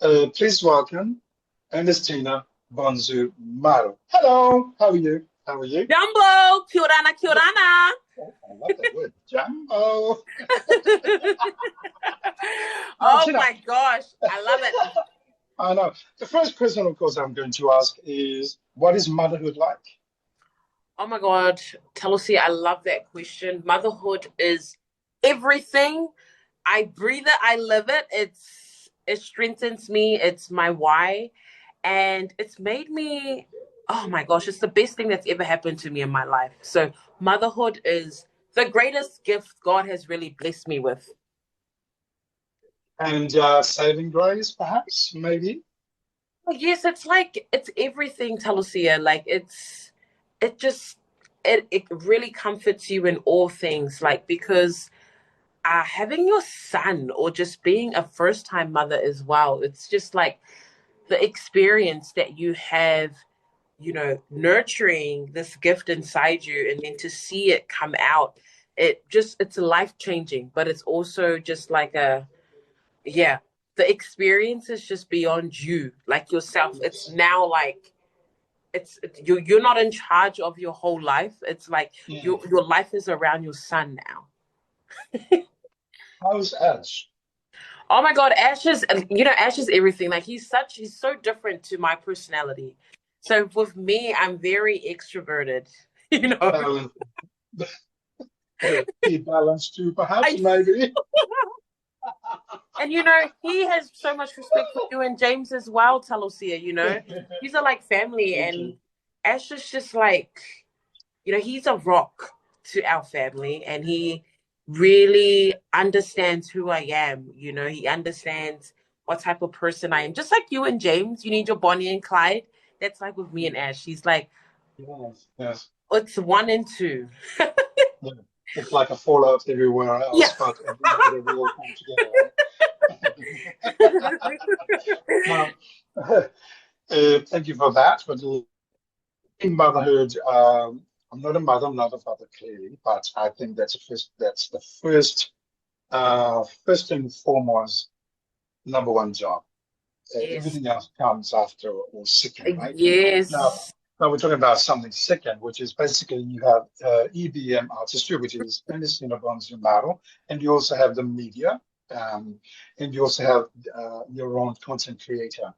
Please welcome Enerstina, Bonsu, Maro. Hello, how are you? How are you? Jumbo, Kiorana, Kiorana. Oh, I love that word, Jumbo. Oh Tina, my gosh, I love it. I know. The first question, of course, I'm going to ask is, what is motherhood like? Oh my God, Talusi, I love that question. Motherhood is everything. I breathe it, I live it. It strengthens me. It's my why, and it's made me. Oh my gosh, it's the best thing that's ever happened to me in my life. So motherhood is the greatest gift God has really blessed me with. And saving grace, perhaps, maybe? Well, yes, it's like it's everything, Talusia. Like it just it really comforts you in all things. Like because having your son or just being a first time mother as well, it's just like the experience that you have, nurturing this gift inside you and then to see it come out. It's life changing, but it's also just like yeah, the experience is just beyond you, like yourself. It's Yes. now like you're not in charge of your whole life. It's like Mm. your life is around your son now. How's Ash? Oh my God, Ash is everything. Like he's so different to my personality. So with me, I'm very extroverted, you know. Balance, be balanced too, perhaps, I maybe? And he has so much respect for you and James as well, Talosia, These are like family, Thank and you. Ash is just like, he's a rock to our family, and he really understands who I am. He understands what type of person I am. Just like you and James, you need your Bonnie and Clyde. That's like with me and Ash. He's like, Yes, yes. it's one and two. Yeah. It's like a fallout everywhere Yeah. else, but at the end of the day, we all come together, right? Now, thank you for that. But in motherhood, I'm not a mother, I'm not a father, clearly, but I think that's the first and foremost number one job. Yes. Everything else comes after or second, right? Now, Yes. now we're talking about something second, which is basically you have EBM artistry, which is Enerstina Maro, and you also have the media, um, and you also have your own content creator.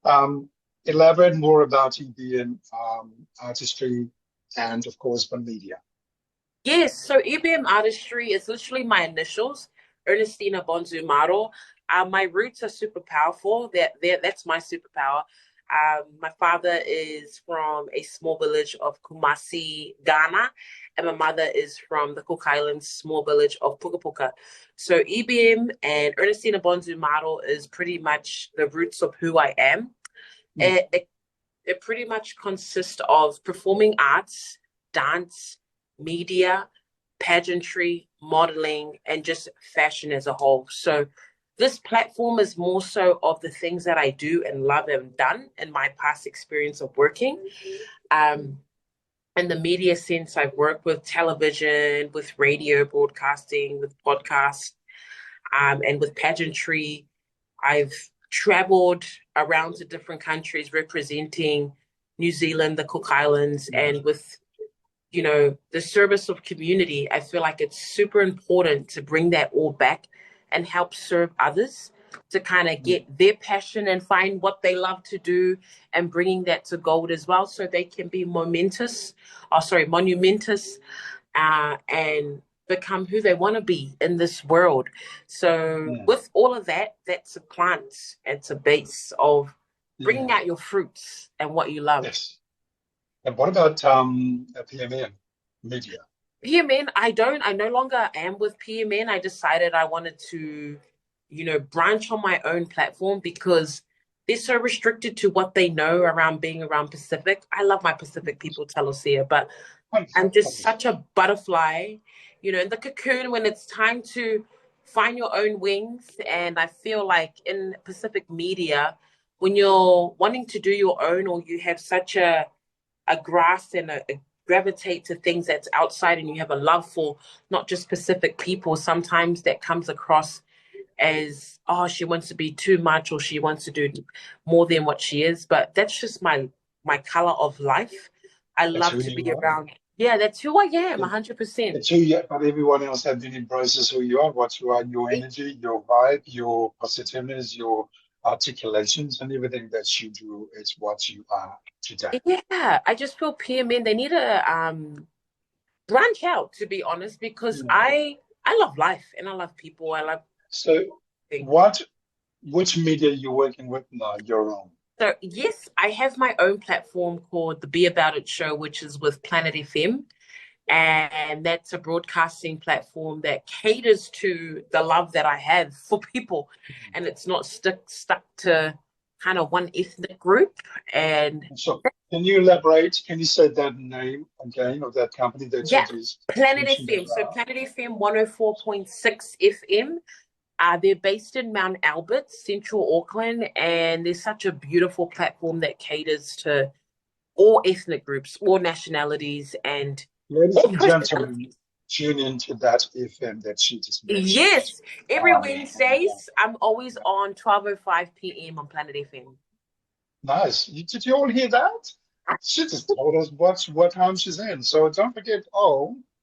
Um, Elaborate more about EBM artistry and, of course, the media. Yes, so EBM artistry is literally my initials, Ernestina Bonsu Maro. My roots are super powerful. That's my superpower. My father is from a small village of Kumasi, Ghana, and my mother is from the Cook Islands small village of Puka Puka. So EBM and Ernestina Bonsu Maro is pretty much the roots of who I am. Mm. It pretty much consists of performing arts, dance, media, pageantry, modeling, and just fashion as a whole. So this platform is more so of the things that I do and love and done in my past experience of working. Um, in the media sense, I've worked with television, with radio broadcasting, with podcasts, and with pageantry. I've traveled around to different countries representing New Zealand, the Cook Islands, and with the service of community. I feel like it's super important to bring that all back and help serve others to kind of Mm. get their passion and find what they love to do and bringing that to gold as well so they can be monumentous and become who they want to be in this world. So, Mm. with all of that, that's a plant, it's a base of bringing Yeah. out your fruits and what you love. Yes. And what about PMN media? PMN, I no longer am with PMN. I decided I wanted to, branch on my own platform because they're so restricted to what they know around being around Pacific. I love my Pacific people, Talosia, but I'm just such a butterfly, in the cocoon when it's time to find your own wings. And I feel like in Pacific media, when you're wanting to do your own or you have such a grasp and a gravitate to things that's outside and you have a love for not just Pacific people, sometimes that comes across as, oh, she wants to be too much or she wants to do more than what she is. But that's just my color of life. I That's love who to be you are. around. Yeah, that's who I am, 100%. It's who you, but everyone else have been embraces who you are, what you are, your energy, your vibe, your positiveness, your articulations, and everything that you do is what you are today. Yeah, I just feel peer men, they need to branch out, to be honest, because Yeah. I love life and I love people. I love So, things. what, which media you working with now? Your own. So yes, I have my own platform called the Be About It Show, which is with Planet FM. And that's a broadcasting platform that caters to the love that I have for people. And it's not stuck to kind of one ethnic group. And So, can you elaborate? Can you say that name again of that company that you yeah, just Planet mentioned FM. So about? Planet FM 104.6 FM. They're based in Mount Albert, Central Auckland, and there's such a beautiful platform that caters to all ethnic groups, all nationalities, and Ladies all and gentlemen, personalities. tune into that FM that she just mentioned. Yes, every And Wednesdays, I'm always on 12:05 p.m. on Planet FM. nice. Did you all hear that? She just told us what time she's in. So don't forget,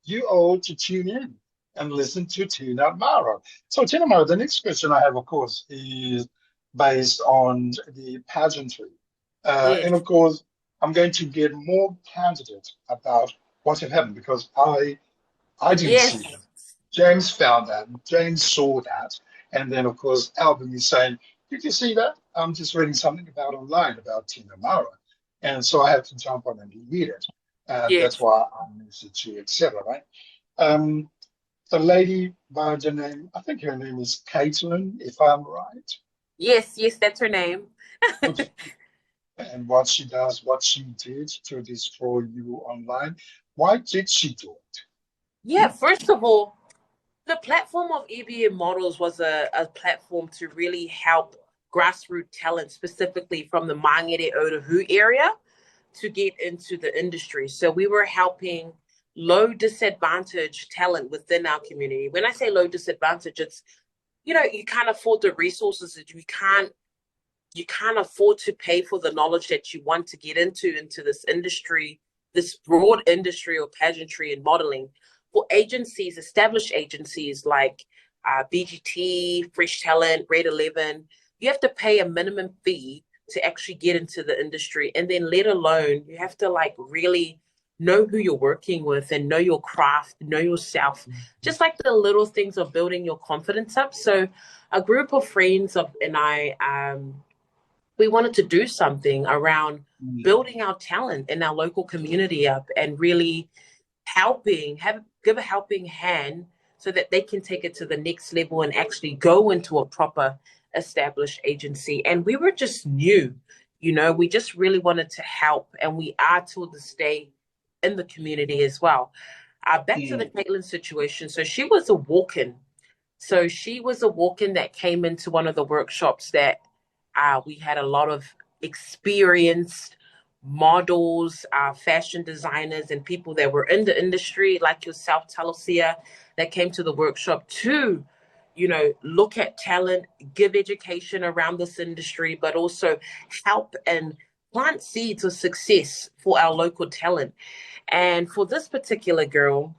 you all to tune in and listen to Tina Maro. So Tina Maro, the next question I have, of course, is based on the pageantry. Yes, And of course, I'm going to get more candidate about what have happened because I didn't see yes, them. James found that. James saw that. And then, of course, Alvin is saying, did you see that? I'm just reading something about online about Tina Mara. And so I have to jump on and read it. That's yes, why I messaged you, etc. Right? Um, the lady by the name, I think her name is Caitlin, if I'm right. yes, yes, that's her name. Which, and what she does, what she did to destroy you online. Why did she do it? Yeah, first of all, the platform of EBM Models was a platform to really help grassroots talent, specifically from the Mangere Otahu area, to get into the industry. So we were helping low disadvantaged talent within our community. When I say low disadvantage, it's you can't afford the resources that you can't afford to pay for the knowledge that you want to get into this industry, this broad industry of pageantry and modeling. For agencies, established agencies like BGT, Fresh Talent, Red 11, you have to pay a minimum fee to actually get into the industry. And then let alone, you have to like really know who you're working with and know your craft, know yourself, just like the little things of building your confidence up. So a group of friends and I, we wanted to do something around Mm. building our talent in our local community up and really give a helping hand so that they can take it to the next level and actually go into a proper established agency. And we were just new, we just really wanted to help, and we are till this day in the community as well. Back to the Mm. Caitlin situation. So she was a walk-in. So she was a walk-in that came into one of the workshops that we had a lot of experienced models, fashion designers, and people that were in the industry, like yourself, Talosia, that came to the workshop to, look at talent, give education around this industry, but also help and plant seeds of success for our local talent. And for this particular girl,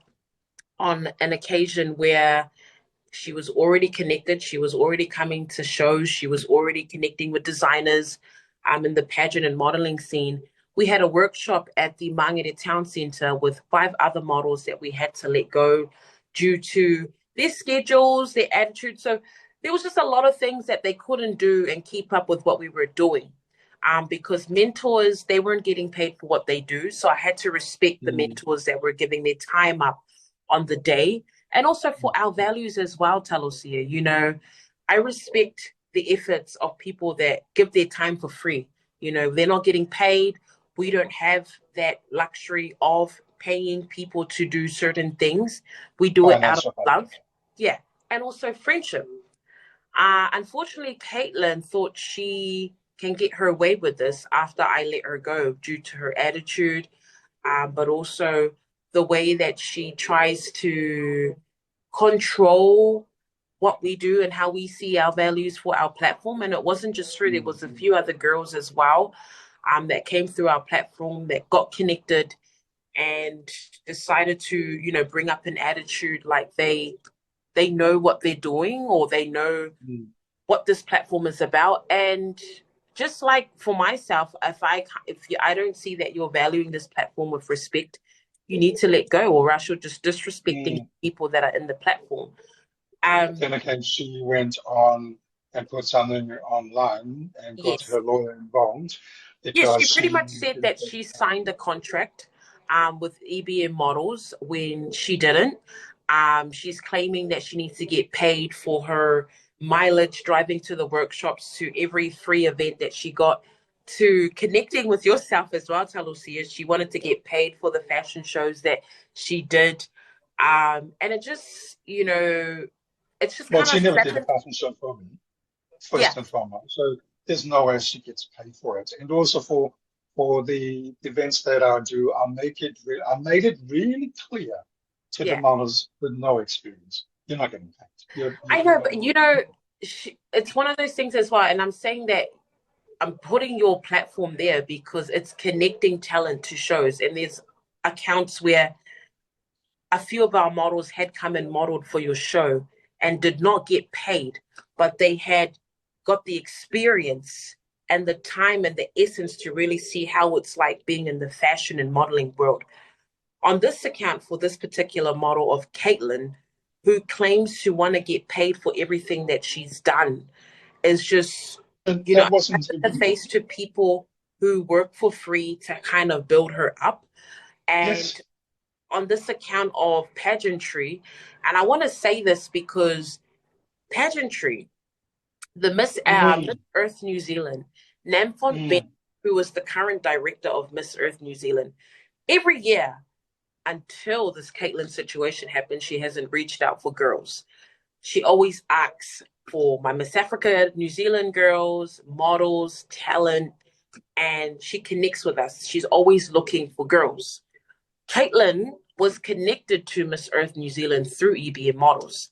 on an occasion where she was already connected. She was already coming to shows. She was already connecting with designers in the pageant and modeling scene. We had a workshop at the Mangere Town Centre with 5 other models that we had to let go due to their schedules, their attitude. So there was just a lot of things that they couldn't do and keep up with what we were doing. Because mentors, they weren't getting paid for what they do. So I had to respect the Mm. mentors that were giving their time up on the day, and also for our values as well, Talosia. I respect the efforts of people that give their time for free. They're not getting paid. We don't have that luxury of paying people to do certain things. We do it out of Financial help. love. Yeah. And also friendship. Unfortunately, Caitlin thought she can get her way with this after I let her go due to her attitude, but also the way that she tries to control what we do and how we see our values for our platform. And it wasn't just her, there was a few other girls as well that came through our platform that got connected and decided to, you know, bring up an attitude like they know what they're doing, or they know what this platform is about. And just like for myself, I don't see that you're valuing this platform with respect, you need to let go, or else you're just disrespecting people that are in the platform. Then again, she went on and put something online and got Yes. her lawyer involved Yes, because she pretty much she said that she signed a contract with EBM Models when she didn't. She's claiming that she needs to get paid for her mileage driving to the workshops, to every free event that she got, to connecting with yourself as well, Talusia. She wanted to get paid for the fashion shows that she did. And it just, you know, it's just well, kind she of never did a saddened. fashion show for me, Yeah, first and foremost. So there's no way she gets paid for it. And also for the events that I do, I made it really clear to the yeah. models with no experience. You're not getting paid. I You're know, but you know, it's one of those things as well. And I'm saying that I'm putting your platform there because it's connecting talent to shows. And there's accounts where a few of our models had come and modeled for your show and did not get paid, but they had got the experience and the time and the essence to really see how it's like being in the fashion and modeling world. On this account, for this particular model of Caitlin, who claims to want to get paid for everything that she's done, is just, you know, that wasn't a face to people who work for free to kind of build her up. And yes. on this account of pageantry, and I want to say this because pageantry, the Miss Earth New Zealand, Namfon Ben, who was the current director of Miss Earth New Zealand, every year until this Caitlin situation happened, she hasn't reached out for girls. She always asks for my Miss Africa, New Zealand girls, models, talent, and she connects with us. She's always looking for girls. Caitlin was connected to Miss Earth New Zealand through EBM Models.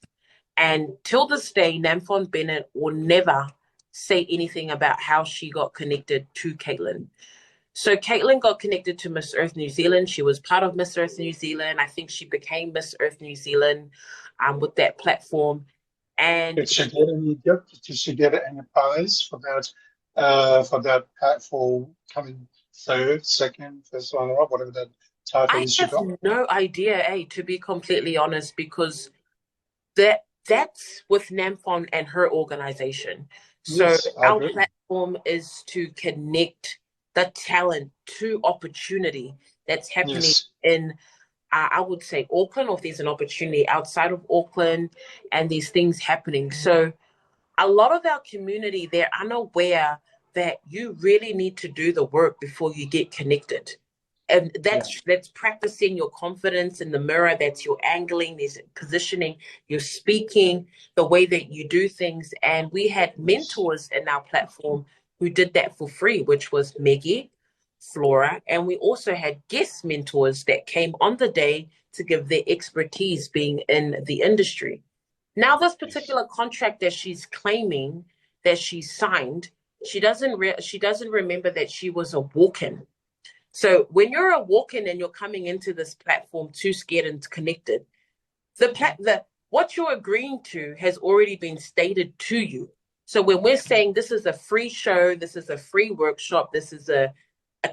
And till this day, Namfon Bennett will never say anything about how she got connected to Caitlin. So Caitlin got connected to Miss Earth New Zealand. She was part of Miss Earth New Zealand. I think she became Miss Earth New Zealand with that platform. And Did she get any gift? Did she get any prize for that? For coming third, second, first runner up, whatever that title I is she have got? no idea, to be completely honest, because that's with Namfon and her organization. So Yes, I our agree. platform is to connect the talent to opportunity that's happening Yes. in, I would say, Auckland, or if there's an opportunity outside of Auckland and these things happening. So a lot of our community, they're unaware that you really need to do the work before you get connected. And Yeah. that's practicing your confidence in the mirror, that's your angling, there's positioning, your speaking, the way that you do things. And we had Yes. mentors in our platform who did that for free, which was Meggie, Flora, and we also had guest mentors that came on the day to give their expertise being in the industry. Now, this Yes. particular contract that she's claiming that she signed, she doesn't remember that she was a walk-in. So when you're a walk-in and you're coming into this platform too scared and connected, the what you're agreeing to has already been stated to you. So when we're saying this is a free show, this is a free workshop, this is a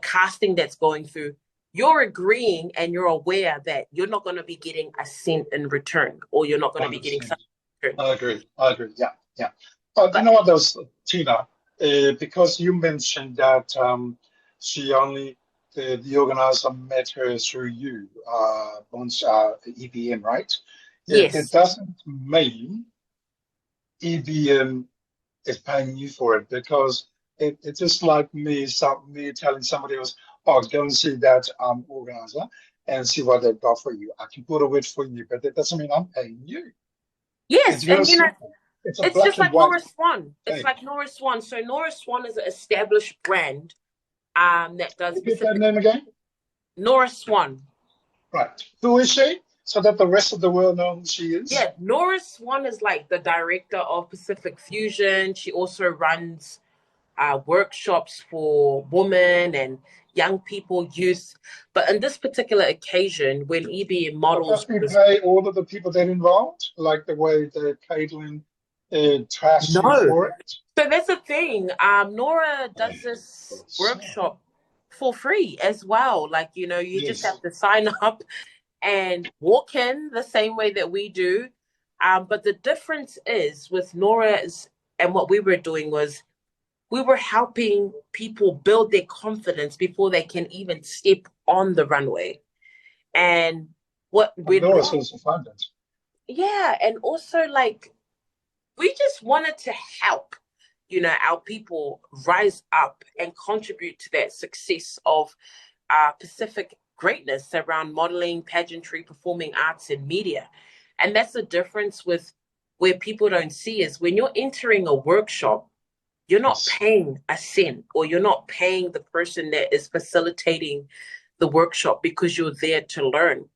casting that's going through, you're agreeing and you're aware that you're not going to be getting a cent in return, or you're not going to be getting 100%. something in return. I agree. I agree. Yeah. Yeah. But you But know what, else, Tina? Because you mentioned that she only the organizer met her through you, Bonsu, EBM, right? It yes, doesn't mean EBM is paying you for it, because it's just like me telling somebody else, oh, go and see that organizer and see what they've got for you. I can put a word for you, but that doesn't mean I'm paying you. It's yes, real and you know, simple. It's a it's black just and like white Norris Swan. It's thing. like Norris Swan. So Norris Swan is an established brand that does Repeat that specific. name again. Norris Swan. Right. Who is she? so that the rest of the world know who she is? Yeah, Nora Swan is like the director of Pacific Fusion. She also runs workshops for women and young people, youth. But in this particular occasion, when EBM But models does we was pay all of the people that involved, like the way that Caitlin trashed you no. for it? So that's the thing. Nora does this So, workshop for free as well. Like, you just yes. have to sign up and walk in the same way that we do. But the difference is with Nora's and what we were doing was we were helping people build their confidence before they can even step on the runway. And what And we're Nora's not, also funded. yeah, and also like we just wanted to help, our people rise up and contribute to that success of Pacific greatness around modeling, pageantry, performing arts, and media. And that's the difference with where people don't see is when you're entering a workshop, you're not Yes. paying a cent or you're not paying the person that is facilitating the workshop because you're there to learn.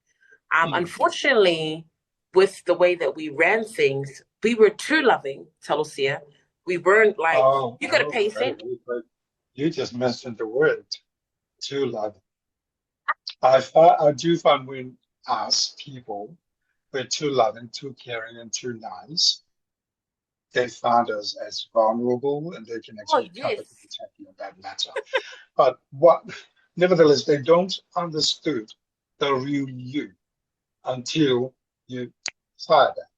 Hmm. Unfortunately, with the way that we ran things, we were too loving, Talosia. We weren't like, Oh, you got to pay a okay. cent. You just mentioned the word too love. I do find when us people we're too loving, too caring, and too nice, they find us as vulnerable and they can Oh, actually yes. comfortably take you on that matter. But what, nevertheless, they don't understood the real you until you try that.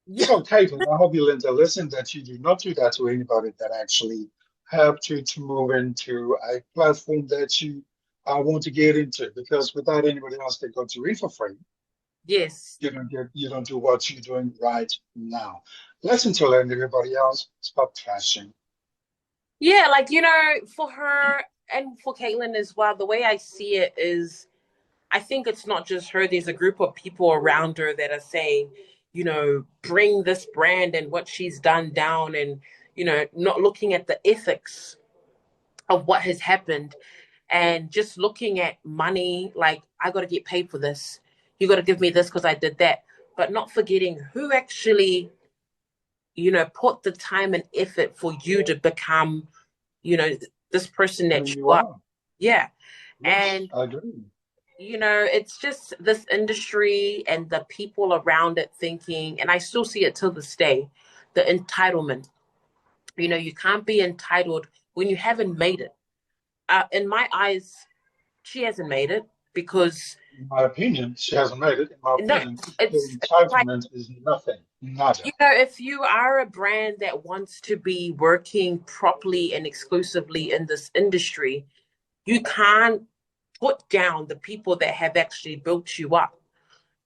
Yeah. So, Caitlin, I hope you learned a lesson that you do not do that to anybody that actually helped you to move into a platform that you want to get into. Because without anybody else that got you in for free, Yes. you don't do what you're doing right now. Lesson to learn, everybody else, stop trashing. Yeah, like, for her and for Caitlin as well, the way I see it is I think it's not just her. There's a group of people around her that are saying, bring this brand and what she's done down and, not looking at the ethics of what has happened and just looking at money, like, I got to get paid for this. You got to give me this because I did that. But not forgetting who actually, put the time and effort for you to become, you know, this person Who that you you are. are. Yeah. Yes, And I agree. it's just this industry and the people around it thinking, and I still see it till this day, the entitlement. You can't be entitled when you haven't made it. In my eyes, she hasn't made it because In my opinion, she hasn't made it. In my no, opinion, the it's like, entitlement is nothing. Nada. if you are a brand that wants to be working properly and exclusively in this industry, you can't put down the people that have actually built you up.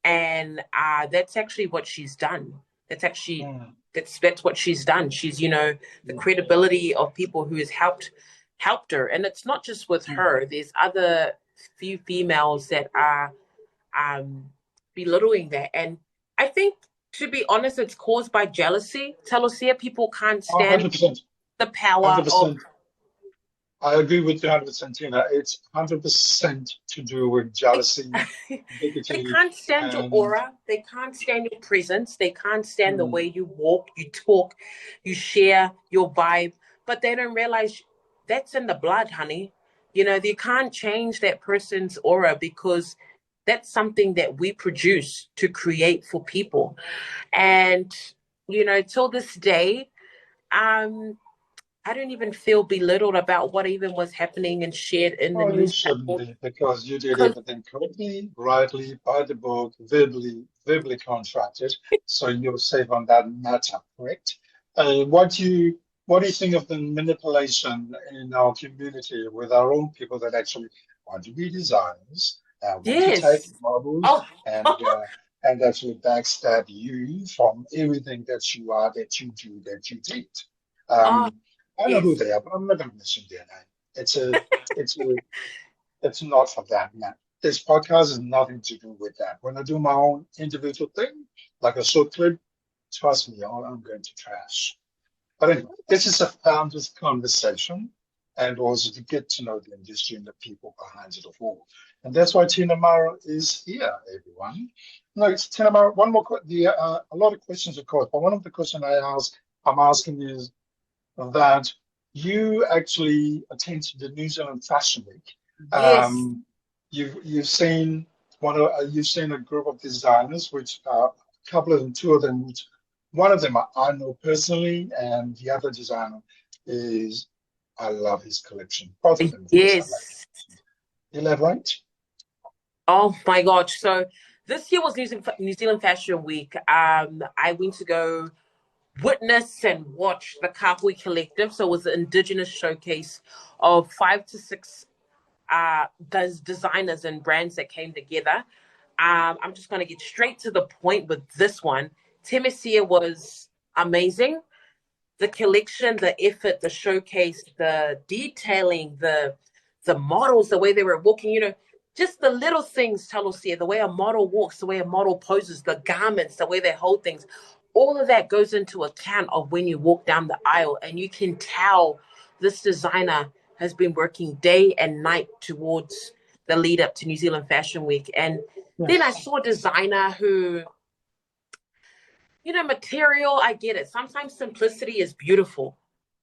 And that's actually what she's done. That's actually Mm. that's what she's done. She's the Mm. credibility of people who has helped her, and it's not just with Mm. her. There's other few females that are belittling that, and I think to be honest, it's caused by jealousy. Talosia people can't Oh, stand 100%. the power of 100%. I agree with you 100%, Tina. It's 100% to do with jealousy, they bigotry, can't stand your and aura. They can't stand your presence. They can't stand the way mm, you walk, you talk, you share your vibe. But they don't realize that's in the blood, honey. They can't change that person's aura because that's something that we produce to create for people. And, till this day, um, I don't even feel belittled about what even was happening and shared in the oh, you news shouldn't platform. be because you did Because, everything correctly, rightly, by the book, verbally contracted. So you're safe on that matter, correct? What do you think of the manipulation in our community with our own people that actually want to be designers, want to take yes. models, Oh, and actually backstab you from everything that you are, that you do, that you did? oh, Um, I know who yes. they are, but I'm not going to mention their name. It's a, it's a, it's not for that, man. This podcast has nothing to do with that. When I do my own individual thing, like a short clip, trust me, I'm going to trash. But anyway, this is a founder's conversation and also to get to know the industry and the people behind it all. And that's why Tina Maro is here, everyone. No, it's Tina Maro. One more, a lot of questions, of course, but one of the questions I'm asking is that you actually attended the New Zealand Fashion Week. Yes. You've seen you've seen a group of designers, which a couple of them, two of them, which one of them I know personally, and the other designer is I love his collection. Both of them, of course, I love Yes. his collection. Elaborate. Oh my gosh. So this year was New Zealand Fashion Week. I went to go witness and watch the Kapui Collective. So it was an Indigenous showcase of 5 to 6 designers and brands that came together. I'm just going to get straight to the point with this one. Temesia was amazing. The collection, the effort, the showcase, the detailing, the models, the way they were walking, just the little things, Talosia, the way a model walks, the way a model poses, the garments, the way they hold things, all of that goes into account of when you walk down the aisle, and you can tell this designer has been working day and night towards the lead up to New Zealand Fashion Week. And then I Yes. saw a designer who, material, I get it. Sometimes simplicity is beautiful.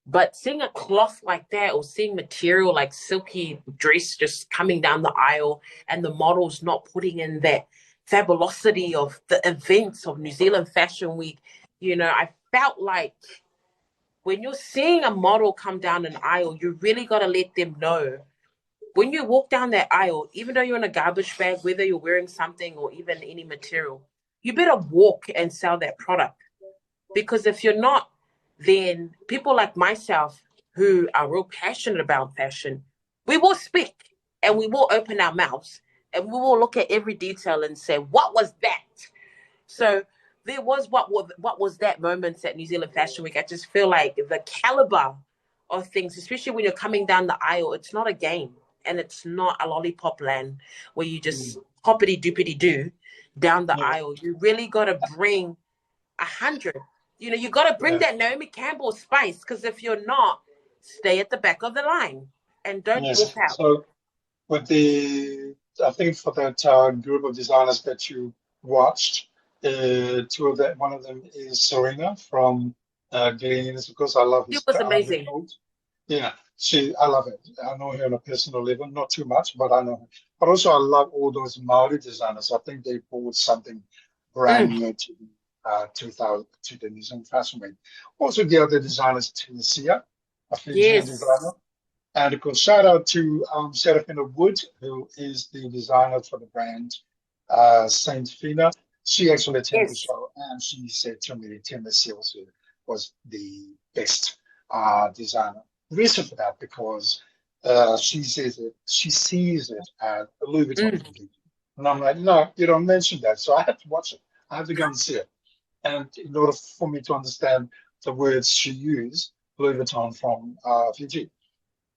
But seeing a cloth like that, or seeing material like silky dress just coming down the aisle, and the models not putting in that fabulosity of the events of New Zealand Fashion Week, I felt like when you're seeing a model come down an aisle, you really got to let them know when you walk down that aisle, even though you're in a garbage bag, whether you're wearing something or even any material, you better walk and sell that product. Because if you're not, then people like myself who are real passionate about fashion, we will speak and we will open our mouths and we will look at every detail and say, what was that? So there was what was that moment at New Zealand Fashion Week. I just feel like the caliber of things, especially when you're coming down the aisle, it's not a game and it's not a lollipop land where you just hoppity doopity do down the Yeah. aisle. You really got to bring 100. You got to bring Yeah. that Naomi Campbell spice, because if you're not, stay at the back of the line and don't walk Yes. out. So with I think for that group of designers that you watched, one of them is Serena from Gleanings, because I love It his was the amazing. coat. Yeah, I love it. I know her on a personal level, not too much, but I know her. But also, I love all those Maori designers. I think they brought something brand Mm, new to 2000 to the New Zealand Fashion Week. Also, the other designers, Tunisia, a Fijian designer. yes, And of course, shout out to Serafina Wood, who is the designer for the brand Saint Fina. She actually attended the yes. show, and she said to me, Tim was the best designer. The reason for that, because she sees it as a Louis Vuitton Mm, completely. And I'm like, no, you don't mention that. So I have to watch it. I have to go and see it. And in order for me to understand the words she used, Louis Vuitton from Fiji.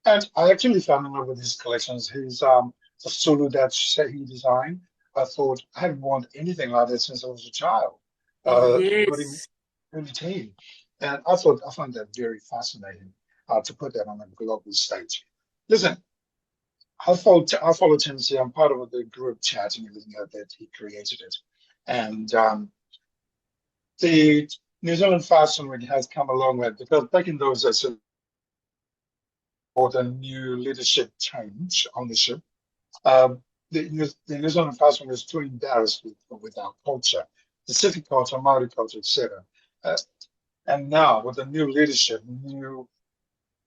And I actually fell in love with his collections. His the solo that he designed. I thought I haven't worn anything like that since I was a child, not even yes. really teen. And I found that very fascinating to put that on a global stage. Listen, I follow Tennessee. I'm part of the group chat and everything like that. He created it, and the New Zealand Fashion Week has come a long way, because back in those days, for the new leadership change ownership. The New Zealand fashion was too embarrassed with our culture, Pacific culture, Maori culture, etc. Uh, and now with the new leadership, new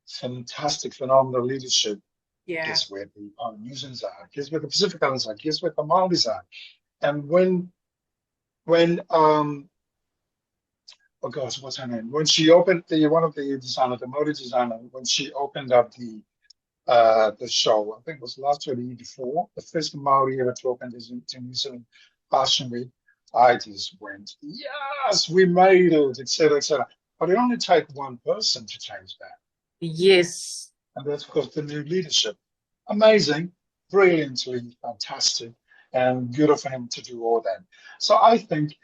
fantastic, phenomenal leadership, Yeah. guess where the Polynesians are? Guess where the Pacific Islanders are? Guess where the Maoris are? And when oh gosh, what's her name? When she opened one of the designer, the Maori designer, when she opened up the show. I think it was last year or the year before. The first Maori ever to open this into New Zealand Fashion Week. I just went, yes, we made it, etc., etc. But it only takes one person to change that. Yes. And that's because the new leadership. Amazing, brilliantly fantastic, and good of him to do all that. So I think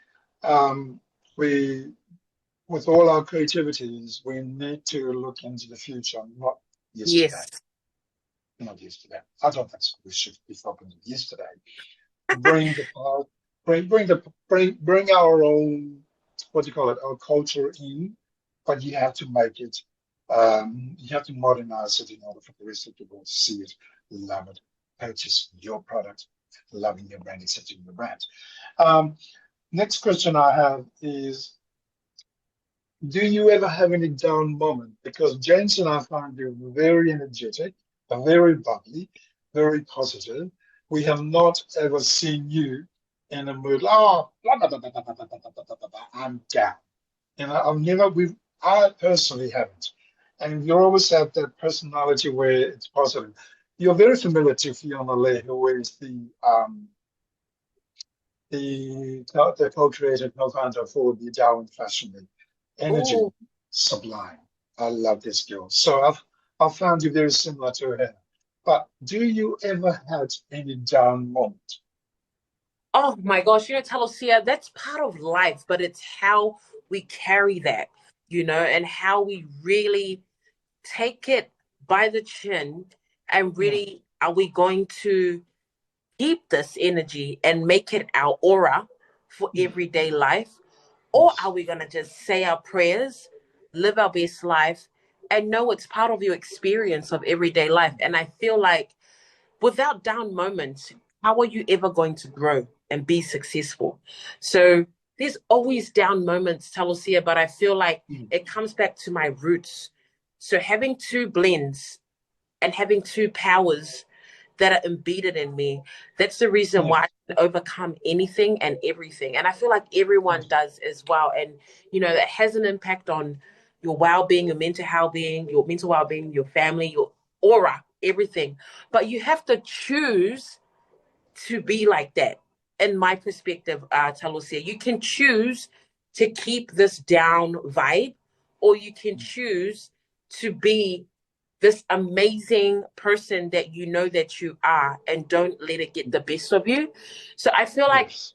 um, we, with all our creativities, we need to look into the future, not Yes. yesterday. not yesterday. I don't think so. We should be focusing on yesterday. Bring the past, bring our own, what do you call it, our culture in, but you have to make it, you have to modernize it in order for the rest of the world to see it, love it, purchase your product, loving your brand, accepting your brand. Next question I have is, do you ever have any down moment? Because James and I find you very energetic, very bubbly, very positive. We have not ever seen you in a mood, oh, blah, blah, blah, blah, blah, blah, blah, blah, blah, blah, blah, I'm down. And I personally haven't. And you always have that personality where it's positive. You're very familiar to Fiona Leigh, who is the co-creator, co-founder for the Darwin Fashion Week. Energy, Ooh. sublime. I love this girl. So I've found you very similar to her. But do you ever had any down moment? Oh my gosh, Talosia, that's part of life, but it's how we carry that, and how we really take it by the chin and Mm, really are we going to keep this energy and make it our aura for mm, everyday life? Or are yes. we going to just say our prayers, live our best life, and know it's part of your experience of everyday life? And I feel like without down moments, how are you ever going to grow and be successful? So there's always down moments, Talosia, but I feel like Mm, it comes back to my roots. So having two blends and having two powers that are embedded in me, that's the reason why yes. I can overcome anything and everything. And I feel like everyone Yes. does as well. And, that has an impact on your well-being, your mental well-being, your family, your aura, everything. But you have to choose to be like that. In my perspective, Talusia, you can choose to keep this down vibe, or you can Mm, choose to be this amazing person that you know that you are and don't let it get mm, the best of you. So I feel like yes.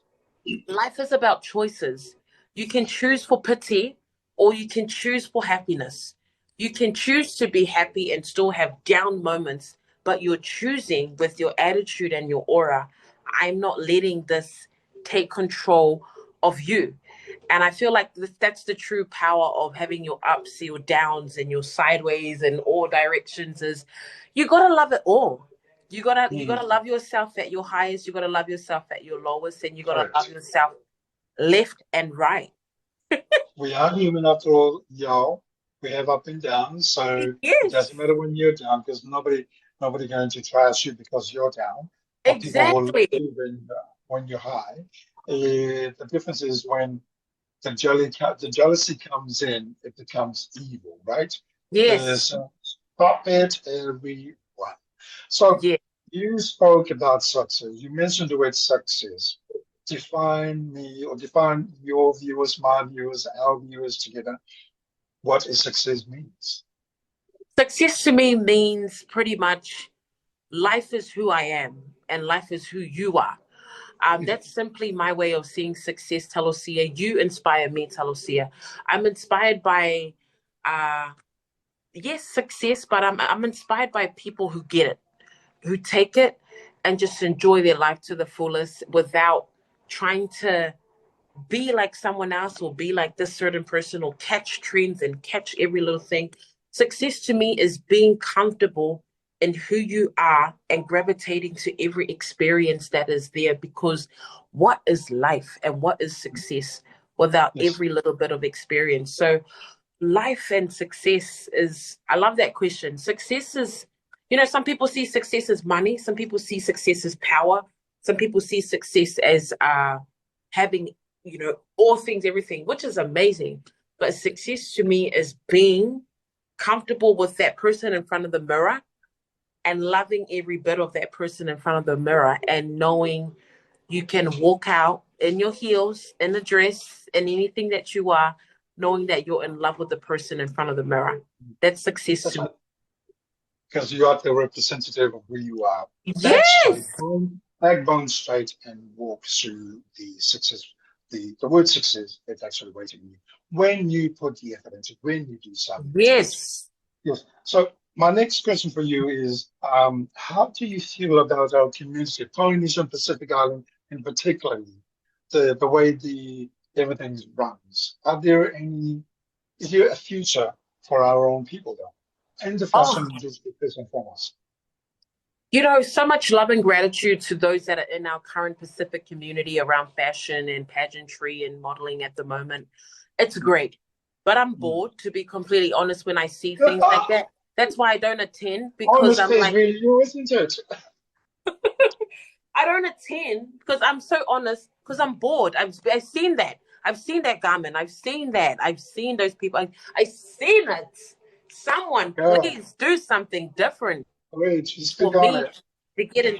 life is about choices. You can choose for pity or you can choose for happiness. You can choose to be happy and still have down moments, but you're choosing with your attitude and your aura. I'm not letting this take control of you. And I feel like that's the true power of having your ups, your downs, and your sideways and all directions is you gotta love it all. You gotta Mm, love yourself at your highest, you gotta love yourself at your lowest, and you gotta love correct. yourself left and right. We are human after all, y'all. We have up and down, so it doesn't Yes, matter when you're down because nobody going to trash you because you're down, or people will love exactly. you when you're high. The difference is when the jealousy comes in, it becomes evil, right? Yes, So stop it, everyone. So yeah. you spoke about success. You mentioned the word success. Define me or define your viewers, my viewers, our viewers together. What is success means? Success to me means pretty much life is who I am and life is who you are. That's simply my way of seeing success, Talosia. You inspire me, Talosia. I'm inspired by, uh, yes, success, but I'm inspired by people who get it, who take it and just enjoy their life to the fullest without trying to be like someone else or be like this certain person or catch trends and catch every little thing. Success to me is being comfortable in who you are and gravitating to every experience that is there because what is life and what is success without Yes, every little bit of experience? So life and success is, I love that question. Success is, some people see success as money, some people see success as power, some people see success as having, all things, everything, which is amazing. But success to me is being comfortable with that person in front of the mirror and loving every bit of that person in front of the mirror and knowing you can walk out in your heels, in a dress, in anything that you are, knowing that you're in love with the person in front of the mirror. That's success that's to me. right. Because you are the representative of who you are. Back straight, Yes, backbone straight, and walk through the success. The word success is actually waiting you when you put the effort into it, when you do something to it. yes. Yes. So My next question for you is, how do you feel about our community, Polynesian Pacific Island in particular, the way everything runs? Is there a future for our own people though? And the Oh, fashion industry first and foremost. so much love and gratitude to those that are in our current Pacific community around fashion and pageantry and modeling at the moment. It's great. But I'm Mm. bored, to be completely honest, when I see things like that. That's why I don't attend because I'm Honesty is like, really you, isn't it? I don't attend because I'm so honest because I'm bored. I've seen that. I've seen that garment. I've seen that. I've seen those people. I've seen it. Someone, Yeah, please do something different wait, you for speak on me it. to get in.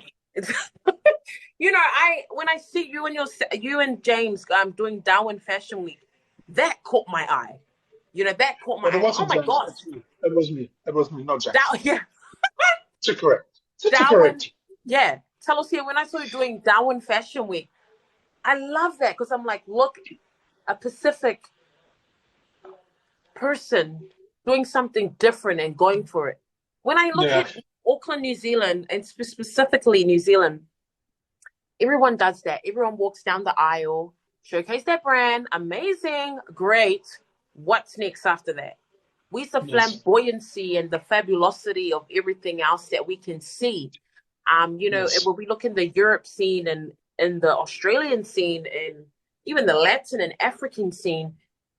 I when I see you and James doing Darwin Fashion Week, that caught my eye. That caught my But it eye. Oh wasn't my James, gosh, actually. It was me. It was me, not James. that yeah, To correct. To Darwin. correct. Yeah, tell us here when I saw you doing Darwin Fashion Week. I love that because I'm like, look, a Pacific person doing something different and going for it. When I look Yeah. at Auckland, New Zealand, and specifically New Zealand, everyone does that. Everyone walks down the aisle, showcase their brand, amazing, great. What's next after that? We the Yes. flamboyancy and the fabulosity of everything else that we can see. Yes. When we look in the Europe scene and in the Australian scene and even the Latin and African scene,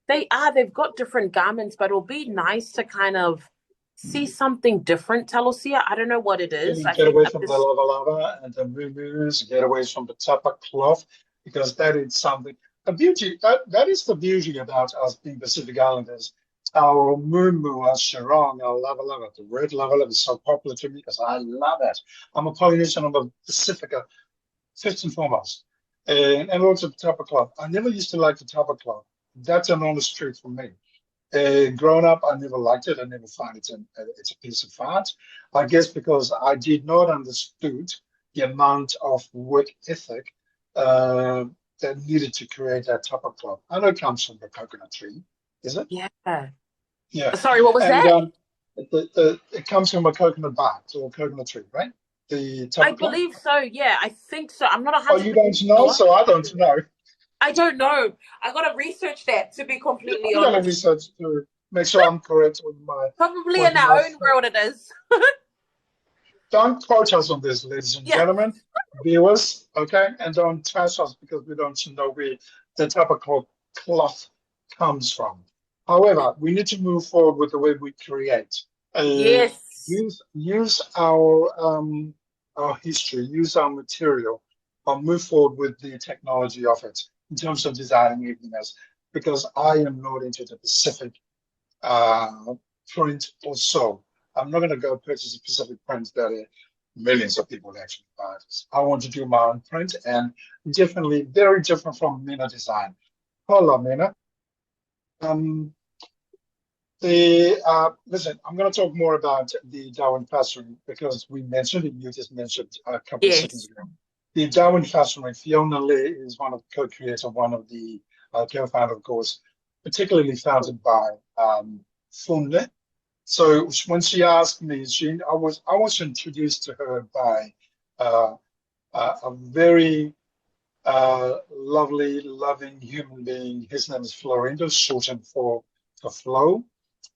they've got different garments, but it'll be nice to kind of see something different, Talosia. I don't know what it is. I Get think away I'm from the just lava lava and the moo get away from the tapa cloth, because that is something, a beauty, that is the beauty about us being Pacific Islanders. Our moo, our sarong, our lava lava, the red lava lava is so popular to me because I love it. I'm a Polynesian, I'm a Pacifica, first and foremost. And also the tapa cloth. I never used to like the tapa cloth. That's an honest truth for me. Growing up, I never liked it. I never found it's a piece of art. I guess because I did not understood the amount of work ethic uh, that needed to create that type of cloth. I know it comes from the coconut tree, is it? yeah. Yeah, Sorry, what was and that? it comes from a coconut bark or coconut tree, right? The type I of cloth. believe so. Yeah, I think so. I'm not Oh, you 100% don't know, sure. so I don't know. I don't know. I gotta research that to be completely I'm gonna honest. research to make sure I'm correct Probably with in our my own world it is. don't quote us on this, ladies and Yeah. gentlemen, viewers, okay? And don't trash us because we don't know where the type of cloth comes from. However, we need to move forward with the way we create. Uh, Yes. use our history, use our material, or move forward with the technology of it in terms of designing everything else. Because I am not into the Pacific print or so. I'm not going to go purchase a specific print that millions of people actually buy. I want to do my own print and definitely very different from Mina design. Hello, Mina. Um, listen, I'm going to talk more about the Darwin Fashion because we mentioned it. You just mentioned a couple of seconds Yes. ago. The Darwin Fashion, Fiona Lee is one of the co-creators, one of the co-founder, of course, particularly founded by Funle. So when she asked me, I was introduced to her by uh, a very lovely, loving human being. His name is Florindo, shortened for Flo,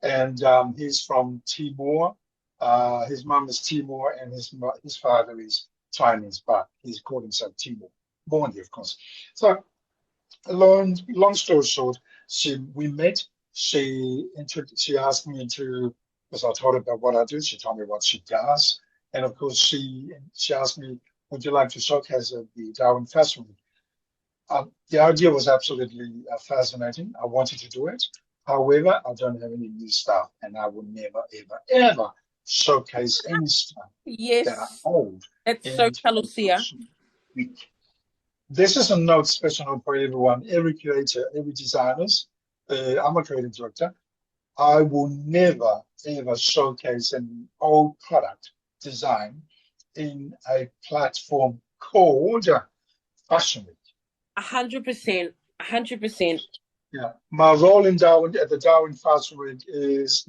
and he's from Timor. His mom is Timor, and his father is Chinese, but he's called himself Timor. Born here, of course. So long story short, we met. She asked me to, because I told her about what I do. She told me what she does, and of course she asked me, "Would you like to showcase at the Darwin Fashion Week?" The idea was absolutely fascinating. I wanted to do it. However, I don't have any new stuff, and I would never, ever, ever showcase any stuff that are Yes. old That's so in a Talosia. fashion week. This is a note special for everyone, every creator, every designers. I'm a creative director. I will never ever showcase an old product design in a platform called Fashion Week. 100%. 100%. Yeah, my role in Darwin at the Darwin Fashion Week is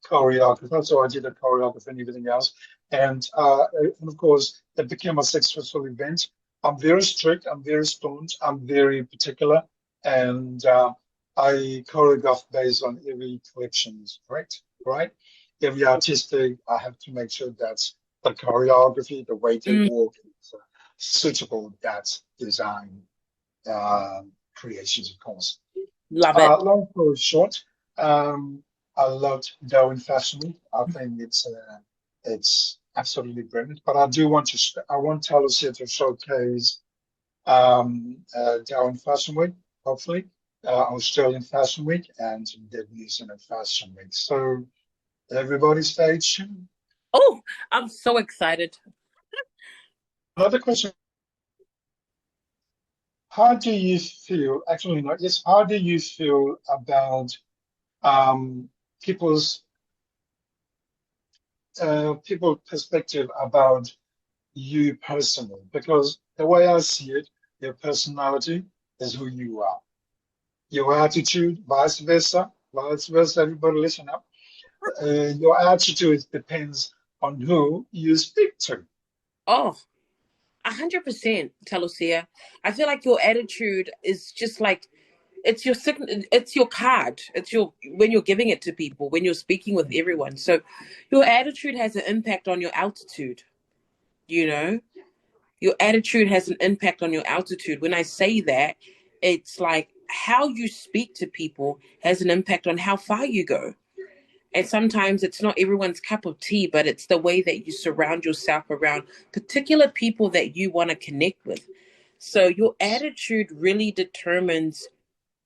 choreographer. So I did the choreography and everything else. And of course, it became a successful event. I'm very strict. I'm very stoned. I'm very particular. And I choreograph based on every collection is correct, right? Every artistic, I have to make sure that the choreography, the way they walk is suitable that design creations, of course. Love it. Long story short, I loved Darwin Fashion Week. I think it's absolutely brilliant. But I do want to I want Talos here to showcase Darwin Fashion Week, hopefully, Australian Fashion Week, and the New Zealand Fashion Week. So everybody stay tuned. Oh, I'm so excited. Another question. How do you feel, actually, not yes, how do you feel about people's people perspective about you personally? Because the way I see it, your personality is who you are. Your attitude, vice versa, everybody listen up. Your attitude depends on who you speak to. Oh, 100%, Talusia. I feel like your attitude is just like it's your card. It's your when you're giving it to people, when you're speaking with everyone. So your attitude has an impact on your altitude, you know? Your attitude has an impact on your altitude. When I say that, it's like how you speak to people has an impact on how far you go. And sometimes it's not everyone's cup of tea, but it's the way that you surround yourself around particular people that you want to connect with. So your attitude really determines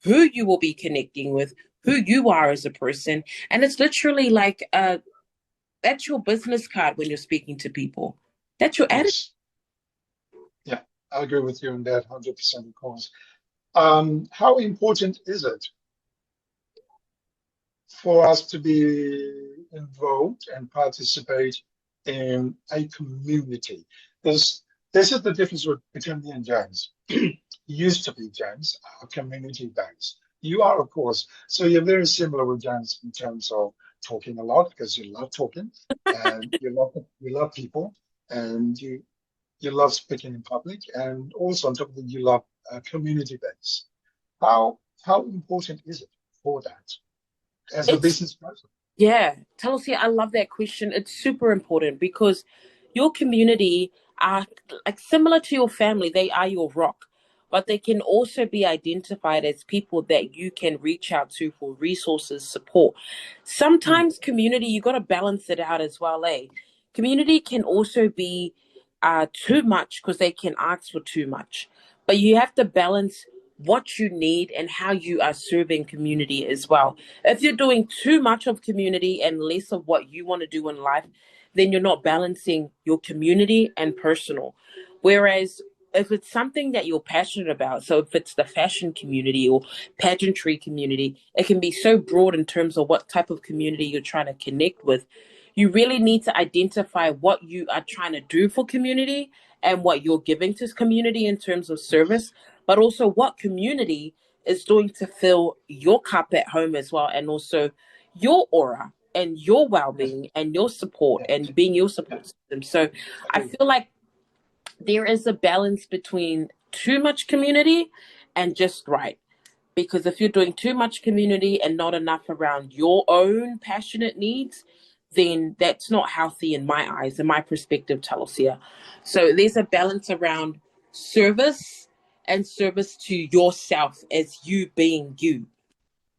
who you will be connecting with, who you are as a person. And it's literally like that's your business card when you're speaking to people. That's your attitude. Yes. Yeah, I agree with you on that 100%, of course. How important is it for us to be involved and participate in a community? This is the difference between me and James. Used to be James, are community based. You are, of course. So you're very similar with James in terms of talking a lot because you love talking and you love people and you love speaking in public, and also on top of that, you love community based. How important is it for that as a It's business person? Yeah, Talosia, I love that question. It's super important because your community are like similar to your family. They are your rock, but they can also be identified as people that you can reach out to for resources, support. Mm, Sometimes community, you got to balance it out as well, eh? Community can also be too much because they can ask for too much, but you have to balance what you need and how you are serving community as well. If you're doing too much of community and less of what you want to do in life, then you're not balancing your community and personal. Whereas if it's something that you're passionate about, so if it's the fashion community or pageantry community, it can be so broad in terms of what type of community you're trying to connect with. You really need to identify what you are trying to do for community and what you're giving to community in terms of service, but also what community is going to fill your cup at home as well, and also your aura and your yes, well-being and your support yeah, and being your yeah, support system. So I agree. feel like there is a balance between too much community and just right. Because if you're doing too much community and not enough around your own passionate needs, then that's not healthy in my eyes, in my perspective, Talosia. So there's a balance around service and service to yourself as you being you.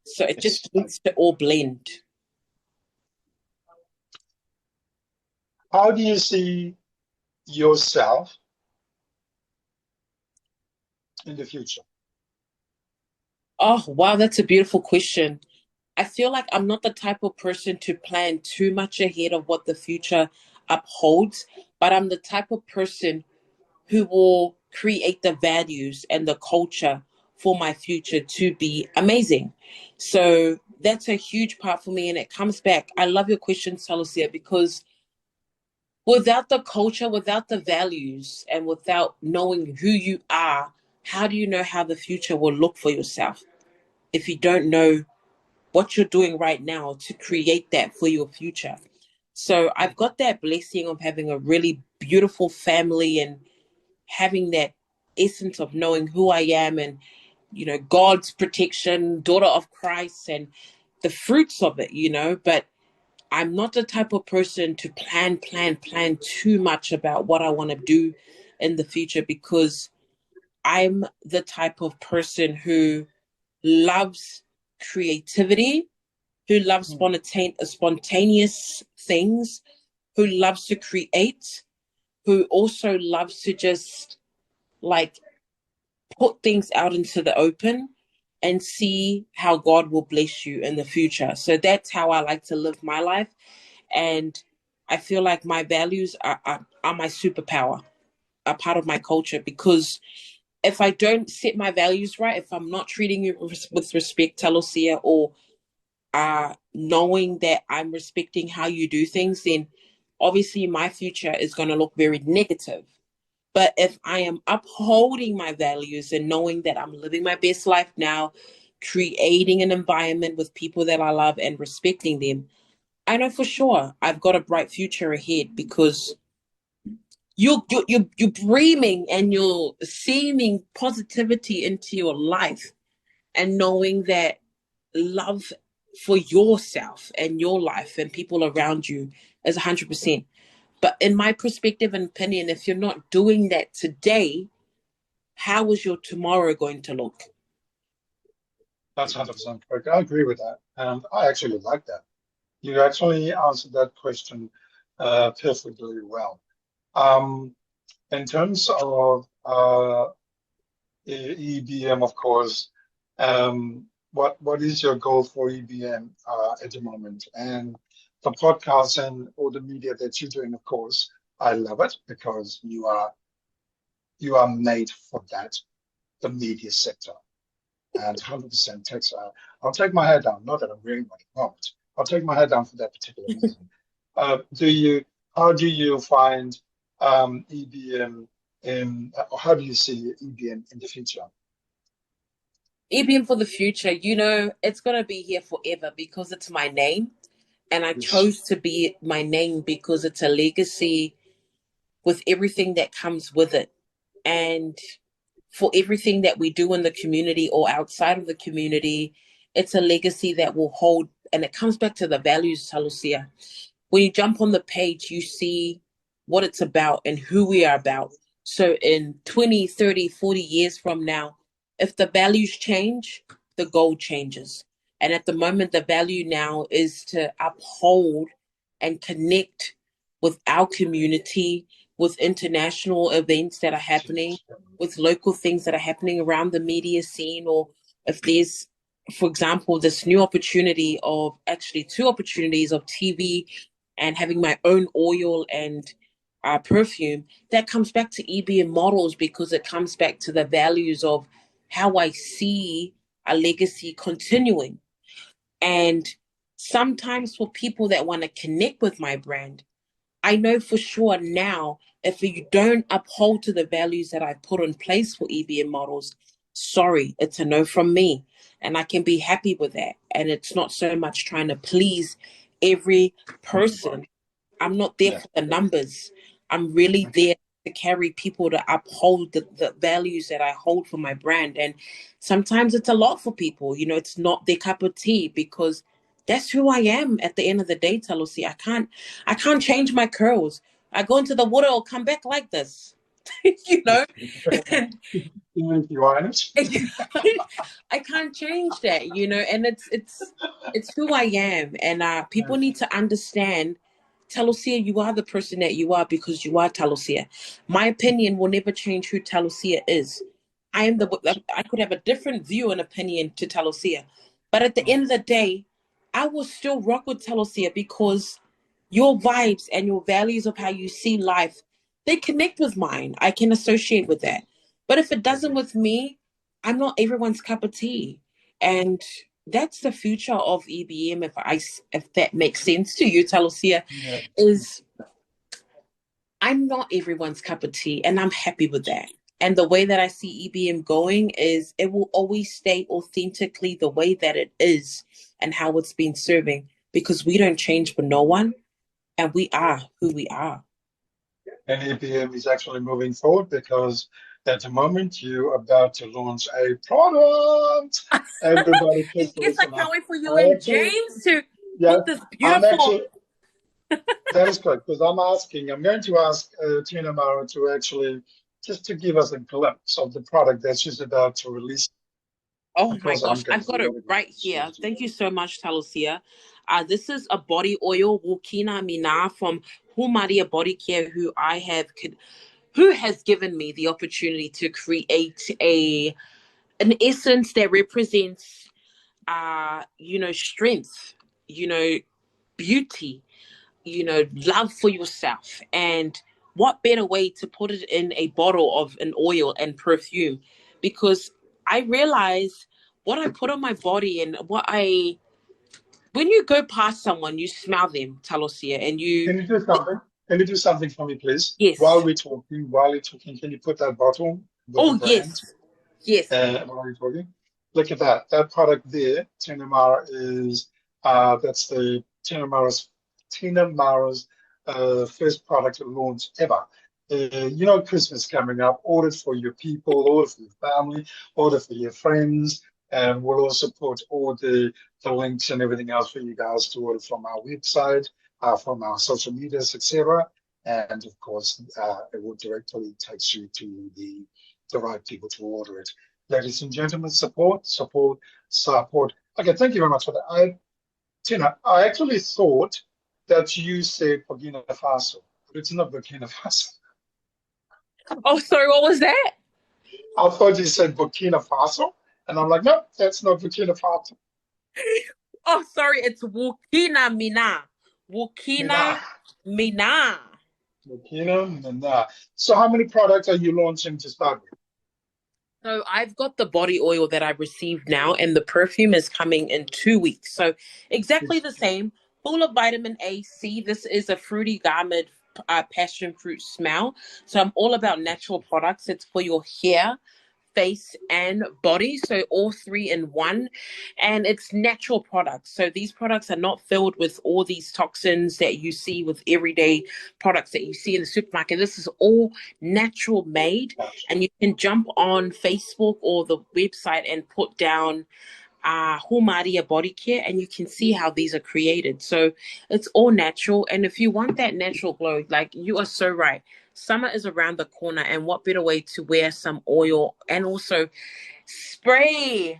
So it just Yes. needs to all blend. How do you see yourself in the future? Oh, wow, that's a beautiful question. I feel like I'm not the type of person to plan too much ahead of what the future upholds, but I'm the type of person who will create the values and the culture for my future to be amazing. So that's a huge part for me. And it comes back. I love your question, Salosia, because without the culture, without the values, and without knowing who you are, how do you know how the future will look for yourself if you don't know what you're doing right now to create that for your future. So I've got that blessing of having a really beautiful family and having that essence of knowing who I am and, you know, God's protection, daughter of Christ, and the fruits of it, you know. But I'm not the type of person to plan too much about what I want to do in the future, because I'm the type of person who loves creativity, who loves spontaneous things, who loves to create, who also loves to just like put things out into the open and see how God will bless you in the future. So that's how I like to live my life. And I feel like my values are my superpower, are part of my culture, because if I don't set my values right, if I'm not treating you with respect, Talosia, or knowing that I'm respecting how you do things, then obviously my future is going to look very negative. But if I am upholding my values and knowing that I'm living my best life now, creating an environment with people that I love and respecting them, I know for sure I've got a bright future ahead, because you're breathing and you're seeming positivity into your life, and knowing that love for yourself and your life and people around you is 100%. But in my perspective and opinion, if you're not doing that today, how is your tomorrow going to look? That's 100% correct. I agree with that. And I actually like that. You actually answered that question perfectly well. In terms of EBM, of course, what is your goal for EBM at the moment? And the podcast and all the media that you're doing, of course, I love it, because you are made for that, the media sector. And 100% takes. I'll take my head down. Not that I'm wearing one at the moment. I'll take my head down for that particular reason. How do you find EBM or how do you see EBM in the future? EBM for the future, you know, it's going to be here forever because it's my name. And I Yes. chose to be my name because it's a legacy with everything that comes with it. And for everything that we do in the community or outside of the community, it's a legacy that will hold. And it comes back to the values, Talusia. When you jump on the page, you see what it's about and who we are about. So in 20, 30, 40 years from now, if the values change, the goal changes. And at the moment, the value now is to uphold and connect with our community, with international events that are happening, with local things that are happening around the media scene, or if there's, for example, this new opportunity of actually two opportunities of TV and having my own oil and perfume, that comes back to EBM models, because it comes back to the values of how I see a legacy continuing. And sometimes for people that want to connect with my brand, I know for sure now, if you don't uphold to the values that I put in place for EBM models, sorry, it's a no from me. And I can be happy with that. And it's not so much trying to please every person. I'm not there for the numbers. I'm really there to carry people to uphold the values that I hold for my brand. And sometimes it's a lot for people. You know, it's not their cup of tea, because that's who I am at the end of the day, Talosi. I can't change my curls. I go into the water, I'll come back like this. You know? And You honest? I can't change that, you know, and it's who I am. And people need to understand, Talosia, you are the person that you are because you are Talosia. My opinion will never change who Talosia is. I could have a different view and opinion to Talosia, but at the end of the day, I will still rock with Talosia, because your vibes and your values of how you see life, they connect with mine. I can associate with that. But if it doesn't with me, I'm not everyone's cup of tea. And that's the future of EBM, if that makes sense to you, Talosia, Yeah. is I'm not everyone's cup of tea, and I'm happy with that. And the way that I see EBM going is it will always stay authentically the way that it is. and how it's been serving, because we don't change for no one, and we are who we are. And EPM is actually moving forward because at the moment you're about to launch a product. Everybody, please Yes, I listen can't up. wait for you I and actually, James to yeah, put this I'm beautiful. actually, that is correct because I'm going to ask Tina Maro to actually just to give us a glimpse of the product that she's about to release. Oh Of my course, I'm gosh, going I've to got it let it go. right here. Thank you so much, Talusia. This is a body oil, Wukina Mina from Humaria Body Care, who has given me the opportunity to create an essence that represents strength, beauty, love for yourself. And what better way to put it in a bottle of an oil and perfume? Because I realize what I put on my body and when you go past someone, you smell them, Talosia, and Can you do something? Can you do something for me, please? yes. While you're talking, can you put that bottle with the Oh, brand yes. Yes. while you're talking? Look at that. That product there, Tinamara, is that's the Tinamara's first product launch ever. Christmas coming up. Order for your people, order for your family, order for your friends, and we'll also put all the links and everything else for you guys to order from our website, from our social medias, etc. And of course, it will directly take you to the right people to order it. Ladies and gentlemen, support, support, support. Okay, thank you very much for that. Tina, I actually thought that you said Burkina Faso, but it's not Burkina Faso. Oh, sorry, what was that? I thought you said Burkina Faso, and I'm like, no, that's not Burkina Faso. Oh, sorry, it's Wukina Mina. Mina, Wukina Mina. Burkina, Mina. So how many products are you launching to start with? So I've got the body oil that I received now, and the perfume is coming in 2 weeks. So exactly the same, full of vitamin A, C. This is a fruity garment, passion fruit smell. So I'm all about natural products. It's for your hair, face, and body. So all three in one. And it's natural products. So these products are not filled with all these toxins that you see with everyday products that you see in the supermarket. This is all natural made. And you can jump on Facebook or the website and put down Humaria Body Care, and you can see how these are created. So it's all natural. And if you want that natural glow, like you are so right, summer is around the corner, and what better way to wear some oil and also spray?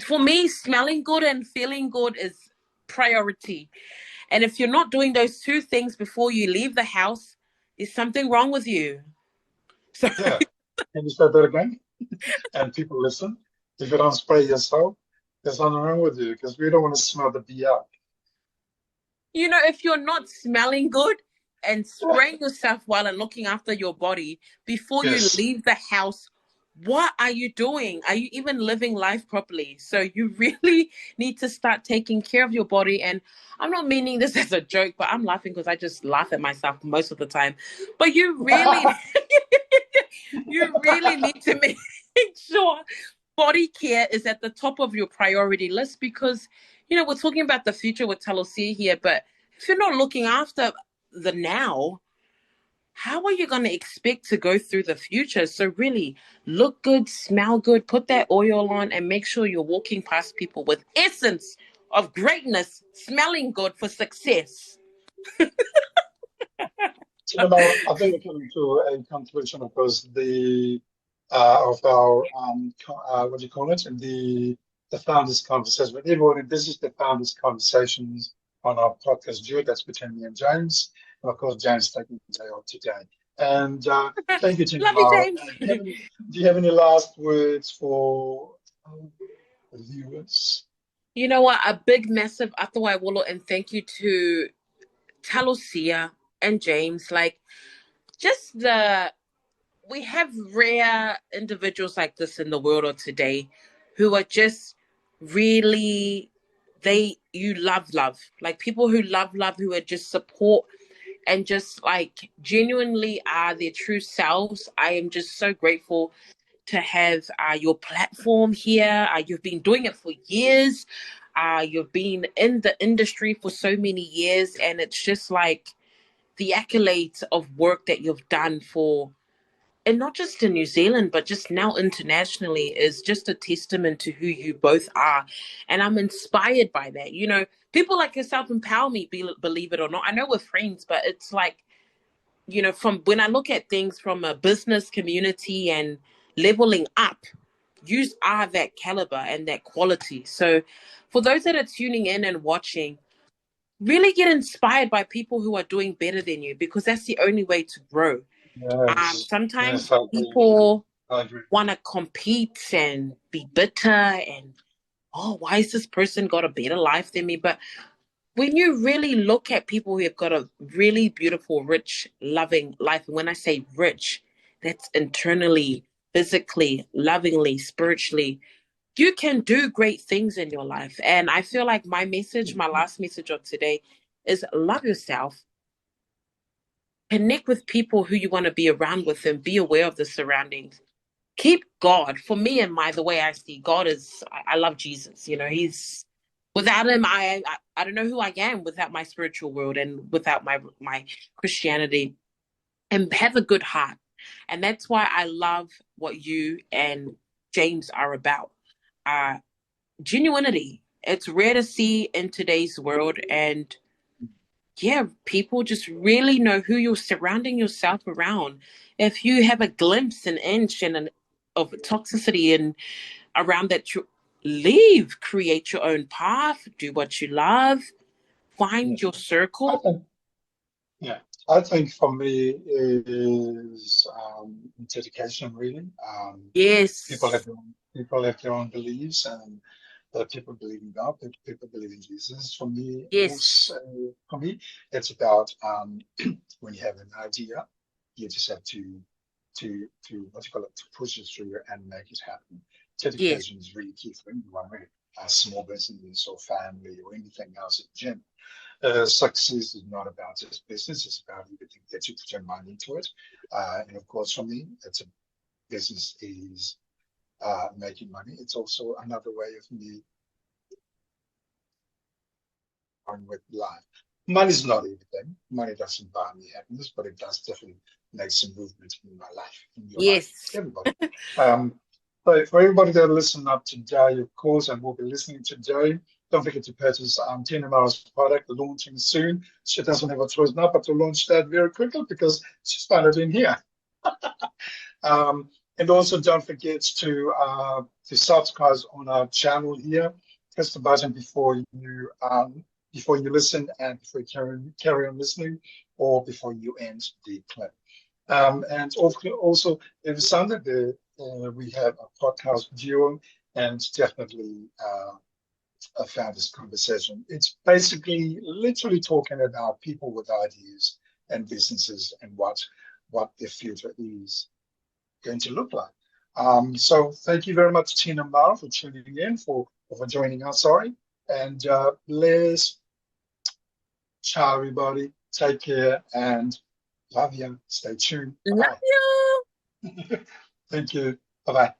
For me, smelling good and feeling good is priority. And if you're not doing those two things before you leave the house, there's something wrong with you. So Yeah. Can you say that again? And people listen. If you don't spray yourself, there's nothing wrong with you because we don't want to smell the bee out. if you're not smelling good and spraying yourself well and looking after your body before you Yes. leave the house, what are you doing? Are you even living life properly? So you really need to start taking care of your body. And I'm not meaning this as a joke, but I'm laughing because I just laugh at myself most of the time. But you really need to make sure body care is at the top of your priority list, because we're talking about the future with Talosia here, but if you're not looking after the now, how are you going to expect to go through the future? So really look good, smell good, put that oil on, and make sure you're walking past people with essence of greatness, smelling good for success. So now I think we're coming to a conclusion, of course, of our what do you call it? The founders conversation. But everyone, this is the founders conversations on our podcast duo. That's between me and James. And of course, James taking the day off today. And thank you, Tina Love you, Mara. James. Do you have any last words for the viewers? You know what? A big, massive Atawai Wolo, and thank you to Talosia and James. Like, just we have rare individuals like this in the world of today who are just really you love like people who love who are just support and just like genuinely are their true selves. I am just so grateful to have your platform here. You've been doing it for years. You've been in the industry for so many years, and it's just like the accolades of work that you've done for, and not just in New Zealand, but just now internationally, is just a testament to who you both are. And I'm inspired by that. You know, people like yourself empower me, believe it or not. I know we're friends, but it's like, you know, from when I look at things from a business community and leveling up, you are that caliber and that quality. So for those that are tuning in and watching, really get inspired by people who are doing better than you, because that's the only way to grow. Yes, yes, Sometimes I agree. people I agree. want to compete and be bitter and, oh, why is this person got a better life than me? But when you really look at people who have got a really beautiful, rich, loving life, and when I say rich, that's internally, physically, lovingly, spiritually, you can do great things in your life. And I feel like my message, my last message of today is love yourself, connect with people who you want to be around with, and be aware of the surroundings. Keep God. For me and the way I see God is, I love Jesus. You know, he's, without him, I don't know who I am without my spiritual world and without my Christianity. And have a good heart. And that's why I love what you and James are about. Uh, Genuinity. It's rare to see in today's world. And yeah, people just really know who you're surrounding yourself around. If you have a glimpse, an inch, of toxicity and around that, you leave, create your own path, do what you love, find Yes. your I circle. think, yeah, I think for me is dedication really. Yes, People have their own beliefs, and people believe in God, people believe in Jesus. yes, For me, it's about when you have an idea, you just have to what you call it, to push it through and make it happen. yes, Dedication is really key for anyone, really. A small business or family or anything else in general. Success is not about just business; it's about everything that you put your mind into it. And of course, for me, it's a business is making money. It's also another way of me on with life. Money is not everything. Money doesn't buy me happiness, but it does definitely make some movement in my life, in your life, yes. everybody. Um, so for everybody that listen up today, of course, and will be listening today, don't forget to purchase Tina Maro's product, launching soon. She doesn't have a choice now but to launch that very quickly because she's found it in here. And also don't forget to subscribe on our channel here. Press the button before you listen and before you carry on listening or before you end the clip. And also, if it's something that we have a podcast duo and definitely I found this conversation. It's basically literally talking about people with ideas and businesses and what their future is going to look like. So thank you very much, Tina Maro, for tuning in, for joining us. Sorry, and Les, ciao, everybody. Take care and love you. Stay tuned. Bye Love bye. you. Thank you. Bye bye.